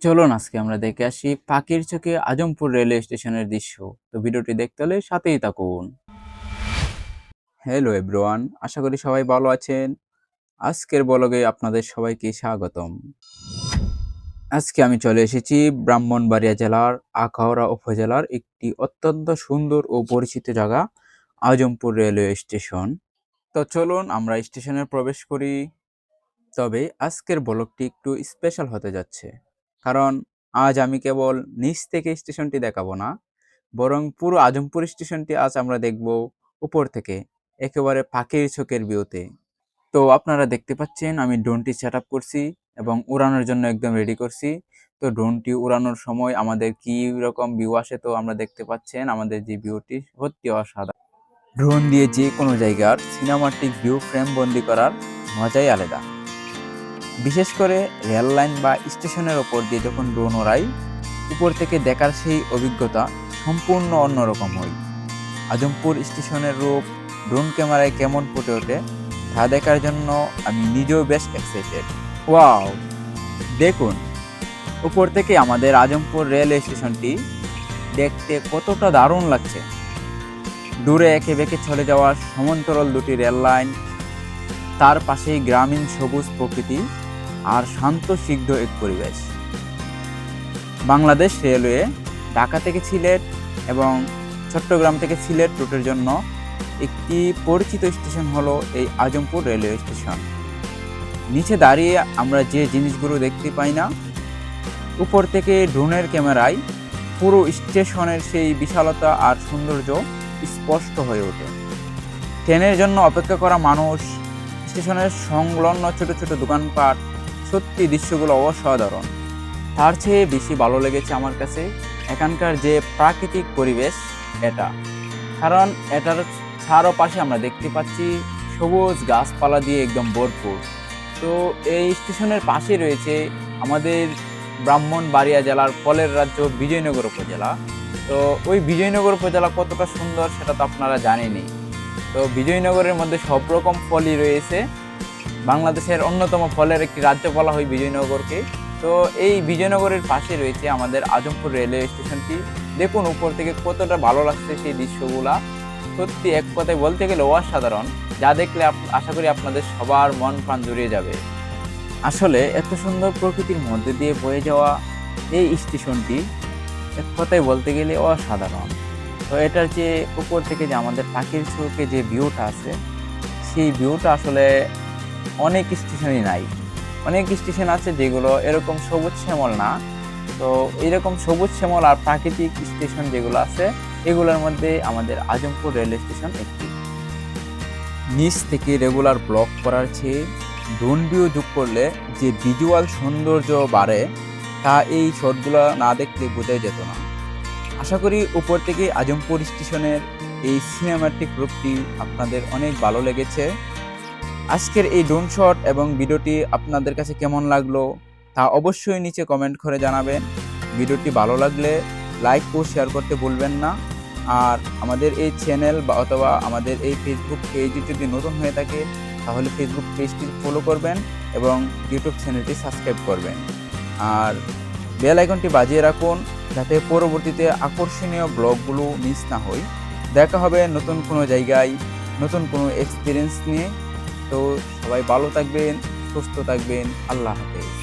চলুন আজকে আমরা দেখে আসি পাখির চোখে আজমপুর রেলওয়ে স্টেশনের দৃশ্য। তো ভিডিওটি দেখতে হলে সাথেই থাকুন। হ্যালো এভরিওয়ান, আশা করি সবাই ভালো আছেন। আজকের ব্লগে আপনাদের সবাইকে স্বাগতম। আজকে আমি চলে এসেছি ব্রাহ্মণবাড়িয়া জেলার আখাউড়া উপজেলার একটি অত্যন্ত সুন্দর ও পরিচিত জায়গা, আজমপুর রেলওয়ে স্টেশন। তো চলুন আমরা স্টেশনে প্রবেশ করি। তবে আজকের ব্লগটি একটু স্পেশাল হতে যাচ্ছে, কারণ আজ আমি কেবল নিচ থেকে স্টেশনটি দেখাবো না, বরং পুরো আজমপুর স্টেশনটি আজ আমরা দেখব উপর থেকে, একেবারে পাখির চোখের ভিউতে। তো আপনারা দেখতে পাচ্ছেন আমি ড্রোনটি সেট আপ করছি এবং উড়ানোর জন্য একদম রেডি করছি। তো ড্রোনটি উড়ানোর সময় আমাদের কি রকম ভিউ আসে তো আমরা দেখতে পাচ্ছেন, আমাদের যে ভিউটি সত্যি অসাধারণ। ড্রোন দিয়ে যে কোনো জায়গার সিনেমাটিক ভিউ ফ্রেম বন্দি করার মজাই আলাদা। বিশেষ করে রেল লাইন বা স্টেশনের ওপর দিয়ে যখন ড্রোন ওড়াই, উপর থেকে দেখার সেই অভিজ্ঞতা সম্পূর্ণ অন্যরকম হয়। আজমপুর স্টেশনের রূপ ড্রোন ক্যামেরায় কেমন ফুটে ওঠে তা দেখার জন্য আমি নিজেও বেশ এক্সাইটেড। ওয়াও, দেখুন উপর থেকে আমাদের আজমপুর রেলওয়ে স্টেশনটি দেখতে কতটা দারুণ লাগছে। দূরে একে বেঁকে চলে যাওয়া সমান্তরাল দুটি রেল লাইন, তার পাশেই গ্রামীণ সবুজ প্রকৃতি আর শান্ত সিদ্ধ এক পরিবেশ। বাংলাদেশ রেলওয়ে ঢাকা থেকে সিলেট এবং চট্টগ্রাম থেকে সিলেট রুটের জন্য একটি পরিচিত স্টেশন হলো এই আজমপুর রেলওয়ে স্টেশন। নিচে দাঁড়িয়ে আমরা যে জিনিসগুলো দেখতে পাই না, উপর থেকে ড্রোনের ক্যামেরায় পুরো স্টেশনের সেই বিশালতা আর সৌন্দর্য স্পষ্ট হয়ে ওঠে। ট্রেনের জন্য অপেক্ষা করা মানুষ, স্টেশনের সংলগ্ন ছোট ছোট দোকানপাট, সত্যি দৃশ্যগুলো অসাধারণ। তার চেয়ে বেশি ভালো লেগেছে আমার কাছে এখানকার যে প্রাকৃতিক পরিবেশ এটা, কারণ এটার চারপাশে আমরা দেখতে পাচ্ছি সবুজ গাছপালা দিয়ে একদম ভরপুর। তো এই স্টেশনের পাশে রয়েছে আমাদের ব্রাহ্মণবাড়িয়া জেলার ফলের রাজ্য বিজয়নগর উপজেলা। তো ওই বিজয়নগর উপজেলা কতটা সুন্দর সেটা তো আপনারা জানেনই। তো বিজয়নগরের মধ্যে সব রকম ফলই রয়েছে। বাংলাদেশের অন্যতম ফলের একটি রাজ্য বলা হয় বিজয়নগরকে। তো এই বিজয়নগরের পাশে রয়েছে আমাদের আজমপুর রেলওয়ে স্টেশনটি। দেখুন উপর থেকে কতটা ভালো লাগছে সেই দৃশ্যগুলা, সত্যি এক কথায় বলতে গেলে অসাধারণ। যা দেখলে আশা করি আপনাদের সবার মন প্রাণ জুড়িয়ে যাবে। আসলে এত সুন্দর প্রকৃতির মধ্যে দিয়ে বয়ে যাওয়া এই স্টেশনটি এক কথায় বলতে গেলে অসাধারণ। তো এটার যে উপর থেকে যে আমাদের পাখির চোখে যে ভিউটা আছে, সেই ভিউটা আসলে অনেক স্টেশনই নাই। অনেক স্টেশন আছে যেগুলো এরকম সবুজ শ্যামল না। তো এইরকম সবুজ শ্যামল আর প্রাকৃতিক স্টেশন যেগুলো আছে, এগুলোর মধ্যে আমাদের আজমপুর রেলওয়ে স্টেশন একটি। নিচ থেকে রেগুলার ব্লক করার চেয়ে ড্রোন ভিউ যোগ করলে যে ভিজুয়াল সৌন্দর্য বাড়ে, তা এই শটগুলো না দেখলে বোঝাই যেত না। আশা করি উপর থেকে আজমপুর স্টেশনের এই সিনেমাটিক রূপটি আপনাদের অনেক ভালো লেগেছে। আজকের এই ড্রোন শট এবং ভিডিওটি আপনাদের কাছে কেমন লাগলো তা অবশ্যই নিচে কমেন্ট করে জানাবেন। ভিডিওটি ভালো লাগলে লাইক ও শেয়ার করতে ভুলবেন না। আর আমাদের এই চ্যানেল বা অথবা আমাদের এই ফেসবুক পেজটি যদি নতুন হয়ে থাকে তাহলে ফেসবুক পেজটি ফলো করবেন এবং ইউটিউব চ্যানেলটি সাবস্ক্রাইব করবেন। আর বেল আইকনটি বাজিয়ে রাখুন যাতে পরবর্তীতে আকর্ষণীয় ব্লগগুলো মিস না হয়। দেখা হবে নতুন কোনো জায়গায় নতুন কোনো এক্সপিরিয়েন্স নিয়ে। তো সবাই ভালো থাকবেন, সুস্থ থাকবেন। আল্লাহ হাফেজ।